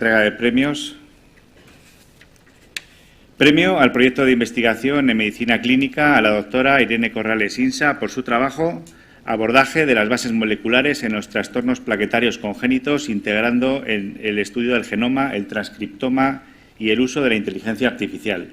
Entrega de premios. Premio al proyecto de investigación en medicina clínica a la doctora Irene Corrales Insa por su trabajo Abordaje de las bases moleculares en los trastornos plaquetarios congénitos, integrando en el estudio del genoma, el transcriptoma y el uso de la inteligencia artificial.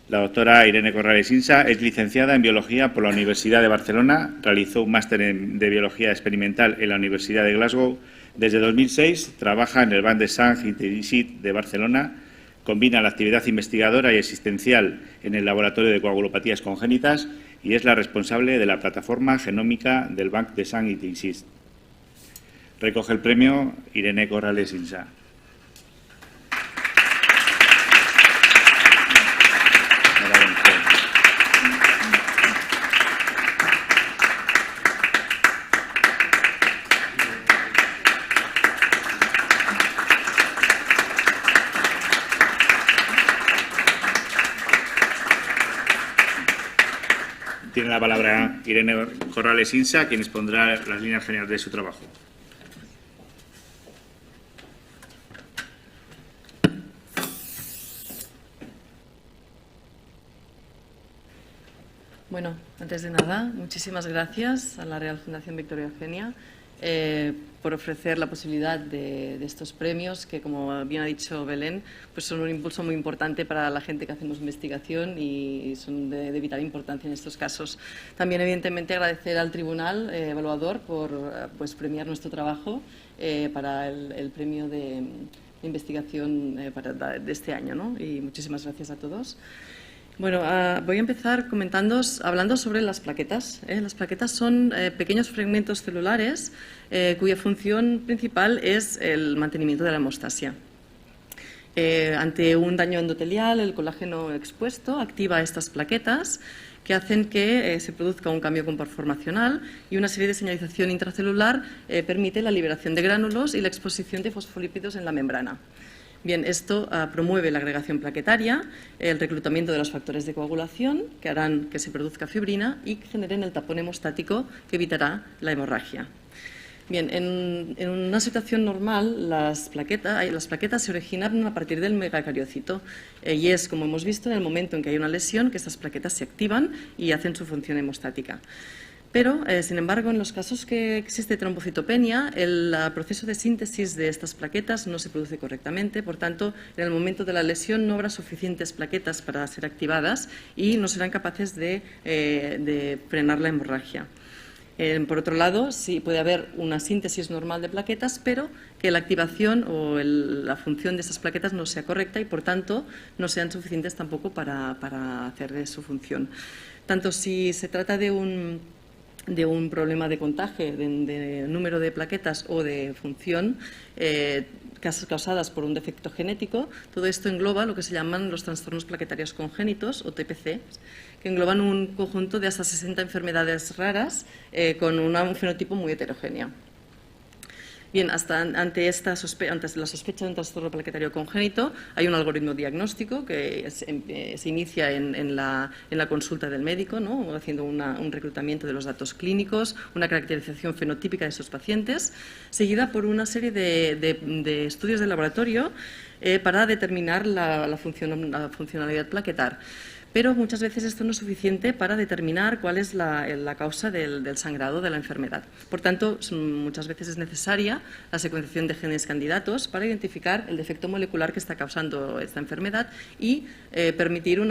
La doctora Irene Corrales Insa es licenciada en Biología por la Universidad de Barcelona, realizó un máster de Biología Experimental en la Universidad de Glasgow. Desde 2006 trabaja en el Banc de Sang i Teixit de Barcelona, combina la actividad investigadora y asistencial en el Laboratorio de Coagulopatías Congénitas y es la responsable de la plataforma genómica del Banc de Sang i Teixit. Recoge el premio Irene Corrales Insa. Tiene la palabra Irene Corrales Insa, quien expondrá las líneas generales de su trabajo. Bueno, antes de nada, muchísimas gracias a la Real Fundación Victoria Eugenia por ofrecer la posibilidad de estos premios que, como bien ha dicho Belén, pues son un impulso muy importante para la gente que hacemos investigación y son de vital importancia en estos casos. También, evidentemente, agradecer al Tribunal Evaluador por premiar nuestro trabajo para el premio de investigación de este año, ¿no? Y muchísimas gracias a todos. Bueno, voy a empezar hablando sobre las plaquetas. Las plaquetas son pequeños fragmentos celulares cuya función principal es el mantenimiento de la hemostasia. Ante un daño endotelial, el colágeno expuesto activa estas plaquetas que hacen que se produzca un cambio conformacional y una serie de señalización intracelular permite la liberación de gránulos y la exposición de fosfolípidos en la membrana. Bien, esto promueve la agregación plaquetaria, el reclutamiento de los factores de coagulación que harán que se produzca fibrina y que generen el tapón hemostático que evitará la hemorragia. Bien, en una situación normal las plaquetas se originan a partir del megacariocito y es, como hemos visto, en el momento en que hay una lesión que estas plaquetas se activan y hacen su función hemostática. Pero, sin embargo, en los casos que existe trombocitopenia, el proceso de síntesis de estas plaquetas no se produce correctamente. Por tanto, en el momento de la lesión no habrá suficientes plaquetas para ser activadas y no serán capaces de frenar la hemorragia. Por otro lado, sí puede haber una síntesis normal de plaquetas, pero que la activación o la función de esas plaquetas no sea correcta y, por tanto, no sean suficientes tampoco para hacer su función. Tanto si se trata de un problema de contagio, de número de plaquetas o de función causadas por un defecto genético, todo esto engloba lo que se llaman los trastornos plaquetarios congénitos o TPC, que engloban un conjunto de hasta 60 enfermedades raras con un fenotipo muy heterogéneo. Bien, ante la sospecha de un trastorno plaquetario congénito hay un algoritmo diagnóstico que se inicia en la consulta del médico, ¿no? Haciendo un reclutamiento de los datos clínicos, una caracterización fenotípica de estos pacientes, seguida por una serie de estudios de laboratorio para determinar la funcionalidad plaquetar. Pero muchas veces esto no es suficiente para determinar cuál es la causa del sangrado de la enfermedad. Por tanto, muchas veces es necesaria la secuenciación de genes candidatos para identificar el defecto molecular que está causando esta enfermedad y permitir un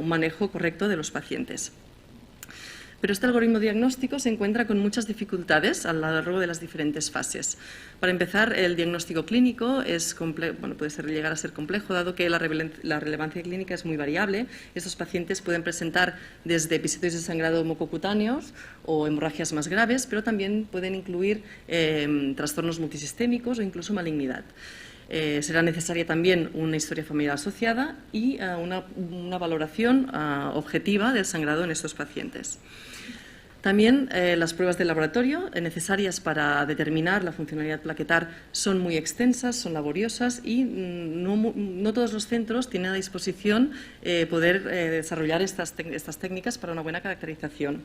manejo correcto de los pacientes. Pero este algoritmo diagnóstico se encuentra con muchas dificultades a lo largo de las diferentes fases. Para empezar, el diagnóstico clínico puede llegar a ser complejo, dado que la relevancia clínica es muy variable. Estos pacientes pueden presentar desde episodios de sangrado mucocutáneos o hemorragias más graves, pero también pueden incluir trastornos multisistémicos o incluso malignidad. Será necesaria también una historia familiar asociada y una valoración objetiva del sangrado en estos pacientes. También las pruebas de laboratorio necesarias para determinar la funcionalidad plaquetar son muy extensas, son laboriosas y no todos los centros tienen a disposición poder desarrollar estas técnicas para una buena caracterización.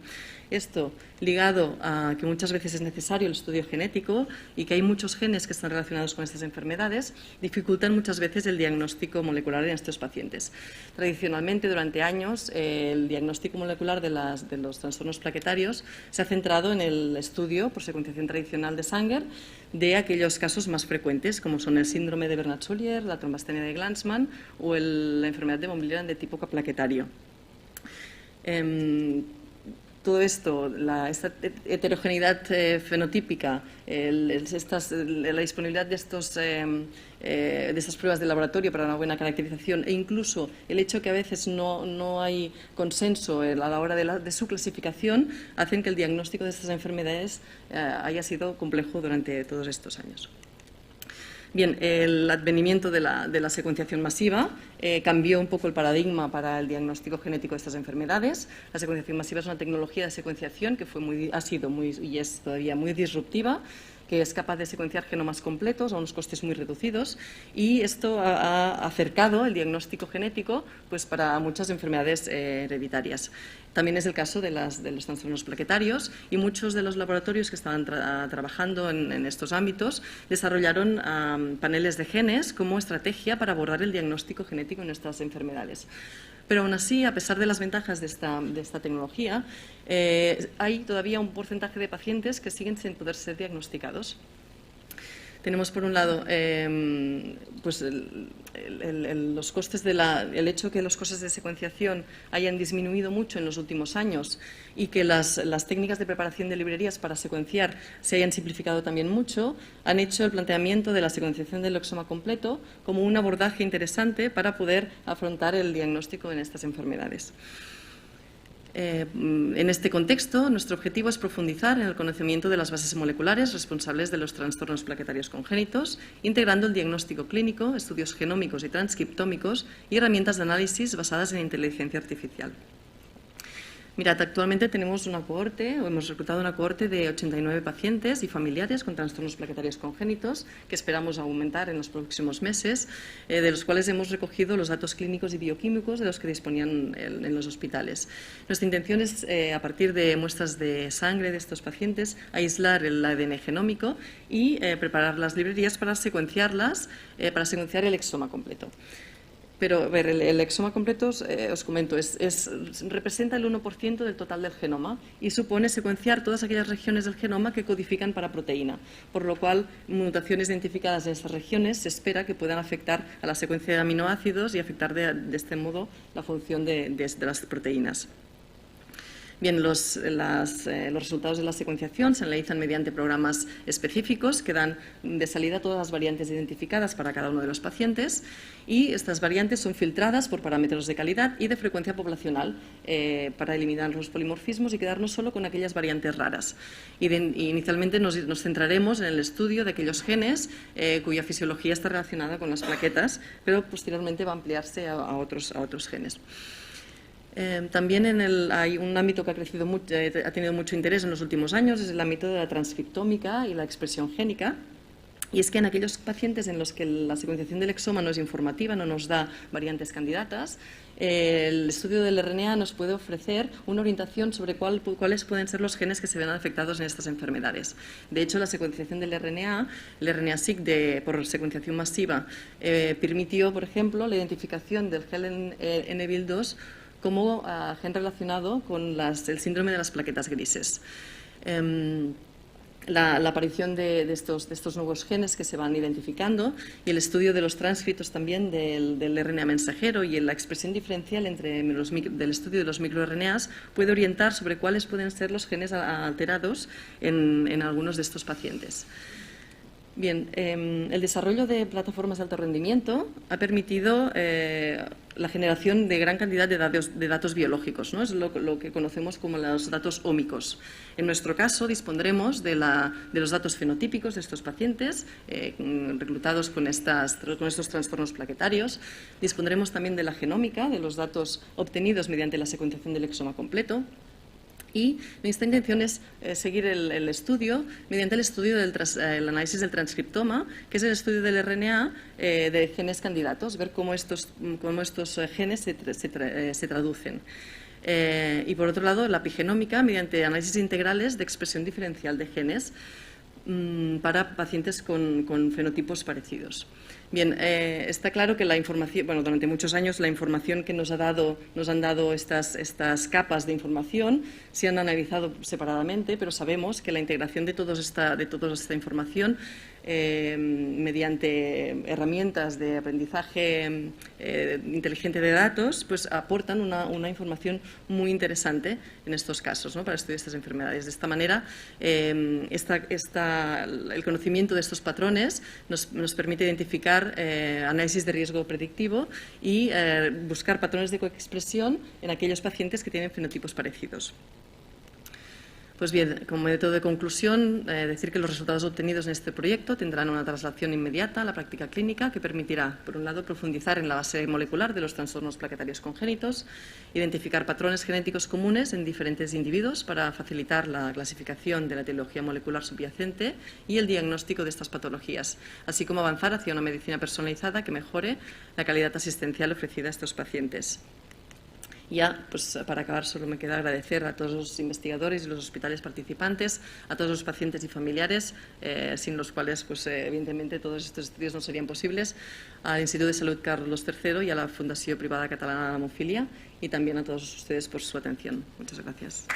Esto, ligado a que muchas veces es necesario el estudio genético y que hay muchos genes que están relacionados con estas enfermedades, dificultan muchas veces el diagnóstico molecular en estos pacientes. Tradicionalmente, durante años, el diagnóstico molecular de los trastornos plaquetarios se ha centrado en el estudio por secuenciación tradicional de Sanger de aquellos casos más frecuentes, como son el síndrome de Bernard-Soulier, la trombastenia de Glanzmann o la enfermedad de von Willebrand de tipo plaquetario. Todo esto, esta heterogeneidad fenotípica, la disponibilidad de estas pruebas de laboratorio para una buena caracterización e incluso el hecho que a veces no hay consenso a la hora de su clasificación hacen que el diagnóstico de estas enfermedades haya sido complejo durante todos estos años. Bien, el advenimiento de la secuenciación masiva cambió un poco el paradigma para el diagnóstico genético de estas enfermedades. La secuenciación masiva es una tecnología de secuenciación que ha sido y es todavía muy disruptiva, que es capaz de secuenciar genomas completos a unos costes muy reducidos, y esto ha acercado el diagnóstico genético pues, para muchas enfermedades hereditarias. También es el caso de los trastornos plaquetarios, y muchos de los laboratorios que estaban trabajando en estos ámbitos desarrollaron paneles de genes como estrategia para abordar el diagnóstico genético en estas enfermedades. Pero aún así, a pesar de las ventajas de esta tecnología, hay todavía un porcentaje de pacientes que siguen sin poder ser diagnosticados. Tenemos, por un lado, pues los costes el hecho que los costes de secuenciación hayan disminuido mucho en los últimos años y que las técnicas de preparación de librerías para secuenciar se hayan simplificado también mucho, han hecho el planteamiento de la secuenciación del exoma completo como un abordaje interesante para poder afrontar el diagnóstico en estas enfermedades. En este contexto, nuestro objetivo es profundizar en el conocimiento de las bases moleculares responsables de los trastornos plaquetarios congénitos, integrando el diagnóstico clínico, estudios genómicos y transcriptómicos y herramientas de análisis basadas en inteligencia artificial. Mirad, actualmente tenemos hemos reclutado una cohorte de 89 pacientes y familiares con trastornos plaquetarios congénitos que esperamos aumentar en los próximos meses, de los cuales hemos recogido los datos clínicos y bioquímicos de los que disponían en los hospitales. Nuestra intención es, a partir de muestras de sangre de estos pacientes, aislar el ADN genómico y preparar las librerías para secuenciarlas, para secuenciar el exoma completo. Pero, a ver, el exoma completo, os comento, representa el 1% del total del genoma y supone secuenciar todas aquellas regiones del genoma que codifican para proteína, por lo cual mutaciones identificadas en estas regiones se espera que puedan afectar a la secuencia de aminoácidos y afectar de este modo la función de las proteínas. Bien, los resultados de la secuenciación se analizan mediante programas específicos que dan de salida todas las variantes identificadas para cada uno de los pacientes, y estas variantes son filtradas por parámetros de calidad y de frecuencia poblacional para eliminar los polimorfismos y quedarnos solo con aquellas variantes raras. Inicialmente nos centraremos en el estudio de aquellos genes cuya fisiología está relacionada con las plaquetas, pero posteriormente va a ampliarse a otros genes. También hay un ámbito que ha tenido mucho interés en los últimos años, es el ámbito de la transcriptómica y la expresión génica. Y es que en aquellos pacientes en los que la secuenciación del exoma no es informativa, no nos da variantes candidatas, el estudio del RNA nos puede ofrecer una orientación sobre cuáles pueden ser los genes que se ven afectados en estas enfermedades. De hecho, la secuenciación del RNA, el RNA-seq por secuenciación masiva, permitió, por ejemplo, la identificación del gen NBIL2 como gen relacionado con el síndrome de las plaquetas grises. La aparición de estos nuevos genes que se van identificando y el estudio de los transcritos también del RNA mensajero y la expresión diferencial del estudio de los microRNAs puede orientar sobre cuáles pueden ser los genes alterados en algunos de estos pacientes. Bien, el desarrollo de plataformas de alto rendimiento ha permitido la generación de gran cantidad de datos biológicos, ¿no? Es lo que conocemos como los datos ómicos. En nuestro caso, dispondremos de los datos fenotípicos de estos pacientes reclutados con estos trastornos plaquetarios. Dispondremos también de la genómica, de los datos obtenidos mediante la secuenciación del exoma completo. Y nuestra intención es seguir el estudio mediante el estudio del análisis del transcriptoma, que es el estudio del RNA de genes candidatos, ver cómo estos genes se traducen. Y por otro lado, la epigenómica mediante análisis integrales de expresión diferencial de genes para pacientes con fenotipos parecidos. Bien, está claro que la información, bueno, durante muchos años la información que nos han dado estas capas de información se han analizado separadamente, pero sabemos que la integración de toda esta información mediante herramientas de aprendizaje inteligente de datos, pues aportan una información muy interesante en estos casos, ¿no?, para estudiar estas enfermedades. De esta manera, el conocimiento de estos patrones nos permite identificar análisis de riesgo predictivo y buscar patrones de coexpresión en aquellos pacientes que tienen fenotipos parecidos. Pues bien, como método de conclusión, decir que los resultados obtenidos en este proyecto tendrán una traslación inmediata a la práctica clínica que permitirá, por un lado, profundizar en la base molecular de los trastornos plaquetarios congénitos, identificar patrones genéticos comunes en diferentes individuos para facilitar la clasificación de la etiología molecular subyacente y el diagnóstico de estas patologías, así como avanzar hacia una medicina personalizada que mejore la calidad asistencial ofrecida a estos pacientes. Ya, pues para acabar, solo me queda agradecer a todos los investigadores y los hospitales participantes, a todos los pacientes y familiares, sin los cuales, pues evidentemente, todos estos estudios no serían posibles, al Instituto de Salud Carlos III y a la Fundació Privada Catalana de l'Hemofília, y también a todos ustedes por su atención. Muchas gracias.